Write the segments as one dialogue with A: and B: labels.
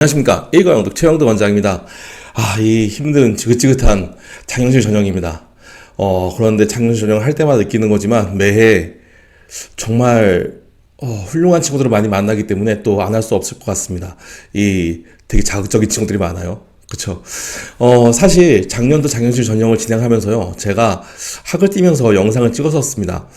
A: 안녕하십니까. 일과영독 최영도 원장입니다. 이 힘든 지긋지긋한 장영실 전형입니다. 그런데 장영실 전형 할 때마다 느끼는 거지만 매해 정말 훌륭한 친구들을 많이 만나기 때문에 또 안 할 수 없을 것 같습니다. 되게 자극적인 친구들이 많아요. 그쵸? 사실 작년도 장영실 전형을 진행하면서요, 제가 학을 뛰면서 영상을 찍었었습니다.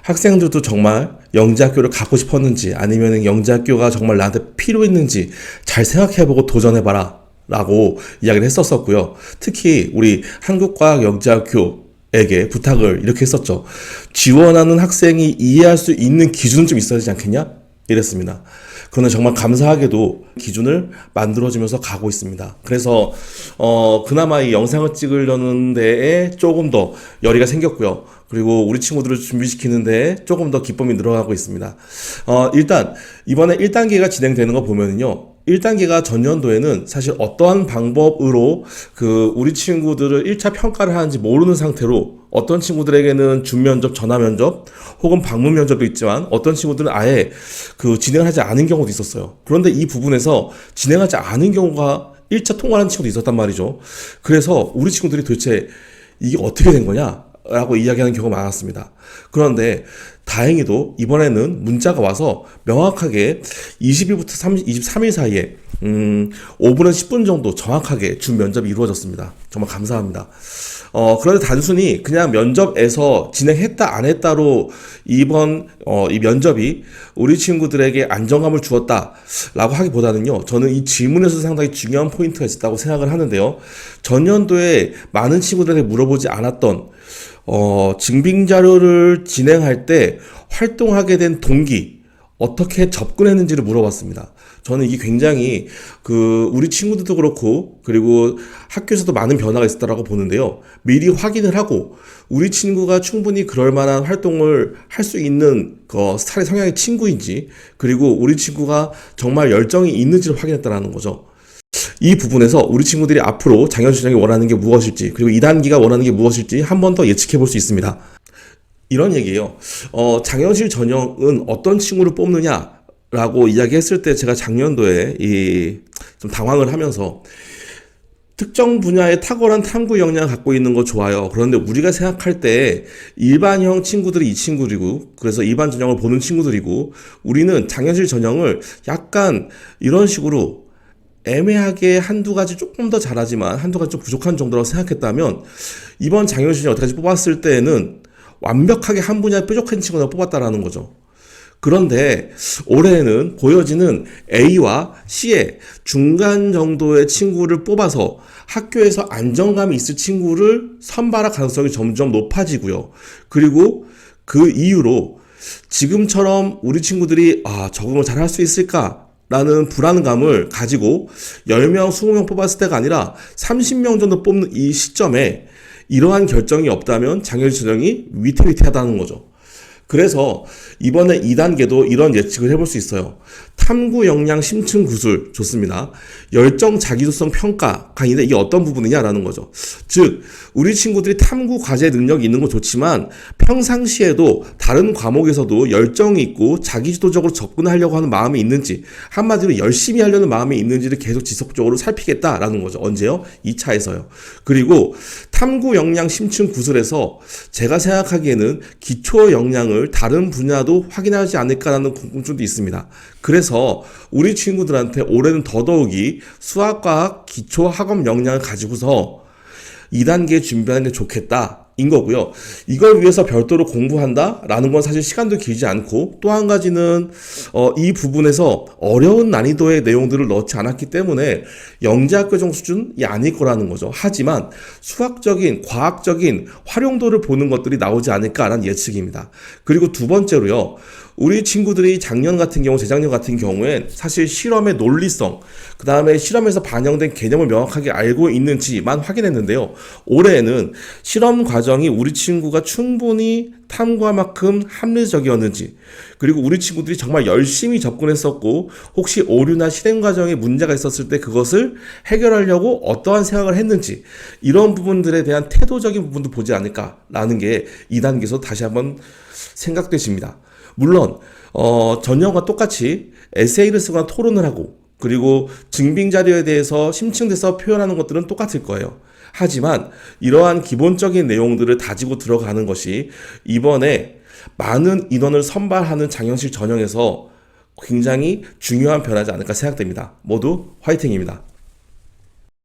A: 학생들도 정말 영재학교를 가고 싶었는지, 아니면 영재학교가 정말 나한테 필요 있는지 잘 생각해보고 도전해봐라 라고 이야기를 했었고요. 특히 우리 한국과학영재학교에게 부탁을 이렇게 했었죠. 지원하는 학생이 이해할 수 있는 기준은 좀 있어야 되지 않겠냐? 이랬습니다. 그런데 정말 감사하게도 기준을 만들어주면서 가고 있습니다. 그래서 그나마 이 영상을 찍으려는 데에 조금 더 열의가 생겼고요. 그리고 우리 친구들을 준비시키는 데에 조금 더 기쁨이 늘어나고 있습니다. 일단 이번에 1단계가 진행되는 거 보면은요, 1단계가 전년도에는 사실 어떠한 방법으로 우리 친구들을 1차 평가를 하는지 모르는 상태로 어떤 친구들에게는 준면접, 전화면접 혹은 방문 면접도 있지만 어떤 친구들은 아예 진행을 하지 않은 경우도 있었어요. 그런데 이 부분에서 진행하지 않은 경우가 1차 통과하는 친구도 있었단 말이죠. 그래서 우리 친구들이 도대체 이게 어떻게 된 거냐? 라고 이야기하는 경우가 많았습니다. 그런데 다행히도 이번에는 문자가 와서 명확하게 20일부터 23일 사이에 5분에서 10분 정도 정확하게 준 면접이 이루어졌습니다. 정말 감사합니다. 그런데 단순히 그냥 면접에서 진행했다 안 했다로 이번 이 면접이 우리 친구들에게 안정감을 주었다라고 하기보다는요, 저는 이 질문에서 상당히 중요한 포인트가 있었다고 생각을 하는데요. 전년도에 많은 친구들에게 물어보지 않았던 증빙 자료를 진행할 때 활동하게 된 동기, 어떻게 접근했는지를 물어봤습니다. 저는 이게 굉장히 우리 친구들도 그렇고 그리고 학교에서도 많은 변화가 있었다라고 보는데요. 미리 확인을 하고 우리 친구가 충분히 그럴 만한 활동을 할 수 있는 스타일의 성향의 친구인지, 그리고 우리 친구가 정말 열정이 있는지를 확인했다라는 거죠. 이 부분에서 우리 친구들이 앞으로 장영실 전형이 원하는 게 무엇일지, 그리고 2단계가 원하는 게 무엇일지 한 번 더 예측해 볼 수 있습니다. 이런 얘기예요. 장영실 전형은 어떤 친구를 뽑느냐라고 이야기했을 때 제가 작년도에 좀 당황을 하면서, 특정 분야에 탁월한 탐구 역량을 갖고 있는 거 좋아요. 그런데 우리가 생각할 때 일반형 친구들이 이 친구들이고, 그래서 일반 전형을 보는 친구들이고, 우리는 장영실 전형을 약간 이런 식으로 애매하게 한두 가지 조금 더 잘하지만 한두 가지 좀 부족한 정도라고 생각했다면, 이번 장영실 전형 어떻게까지 뽑았을 때에는 완벽하게 한 분야에 뾰족한 친구를 뽑았다라는 거죠. 그런데 올해는 보여지는 A와 C의 중간 정도의 친구를 뽑아서 학교에서 안정감이 있을 친구를 선발할 가능성이 점점 높아지고요. 그리고 그 이유로 지금처럼 우리 친구들이 적응을 잘 할 수 있을까? 라는 불안감을 가지고 10명, 20명 뽑았을 때가 아니라 30명 정도 뽑는 이 시점에 이러한 결정이 없다면 장영실 전형이 위태위태하다는 거죠. 그래서 이번에 2단계도 이런 예측을 해볼 수 있어요. 탐구 역량 심층 구술 좋습니다. 열정 자기주성 평가 강의인데 이게 어떤 부분이냐라는 거죠. 즉 우리 친구들이 탐구 과제 능력이 있는 건 좋지만 평상시에도 다른 과목에서도 열정이 있고 자기주도적으로 접근하려고 하는 마음이 있는지, 한마디로 열심히 하려는 마음이 있는지를 계속 지속적으로 살피겠다라는 거죠. 언제요? 2차에서요. 그리고 탐구 역량 심층 구술에서 제가 생각하기에는 기초 역량을 다른 분야도 확인하지 않을까라는 궁금증도 있습니다. 그래서 우리 친구들한테 올해는 더더욱이 수학과학 기초 학업 역량을 가지고서 2단계 준비하는 게 좋겠다 인 거고요. 이걸 위해서 별도로 공부한다 라는 건 사실 시간도 길지 않고, 또 한 가지는 이 부분에서 어려운 난이도의 내용들을 넣지 않았기 때문에 영재학교 정도 수준이 아닐 거라는 거죠. 하지만 수학적인 과학적인 활용도를 보는 것들이 나오지 않을까라는 예측입니다. 그리고 두 번째로요, 우리 친구들이 작년 같은 경우, 재작년 같은 경우엔 사실 실험의 논리성, 그 다음에 실험에서 반영된 개념을 명확하게 알고 있는지만 확인했는데요. 올해에는 실험 과정이 우리 친구가 충분히 탐구할 만큼 합리적이었는지, 그리고 우리 친구들이 정말 열심히 접근했었고 혹시 오류나 실행 과정에 문제가 있었을 때 그것을 해결하려고 어떠한 생각을 했는지, 이런 부분들에 대한 태도적인 부분도 보지 않을까라는 게 2단계에서 다시 한번 생각되십니다. 물론 전형과 똑같이 에세이를 쓰거나 토론을 하고 그리고 증빙 자료에 대해서 심층돼서 표현하는 것들은 똑같을 거예요. 하지만 이러한 기본적인 내용들을 다지고 들어가는 것이 이번에 많은 인원을 선발하는 장현실 전형에서 굉장히 중요한 변화지 않을까 생각됩니다. 모두 화이팅입니다.